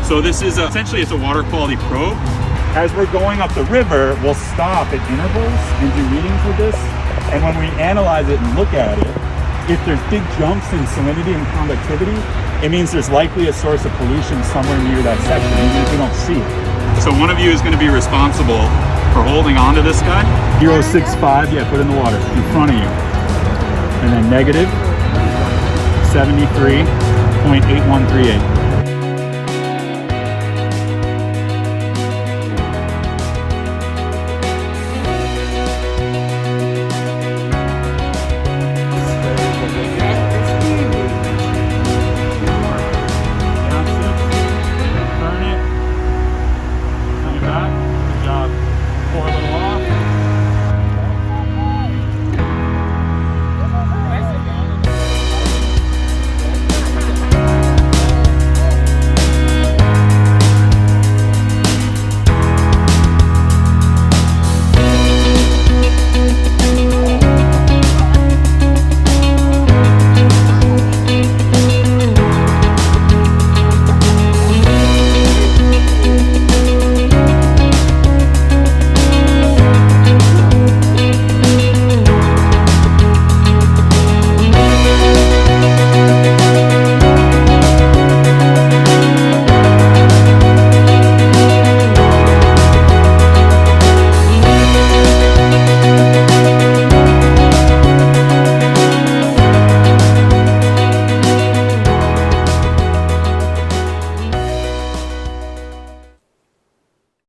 So this is essentially it's a water quality probe. As we're going up the river, we'll stop at intervals and do readings with this. And when we analyze it and look at it, if there's big jumps in salinity and conductivity, it means there's likely a source of pollution somewhere near that section, even if we don't see it. So one of you is going to be responsible for holding on to this guy. 065, yeah, put in the water in front of you. And then negative 73.8138.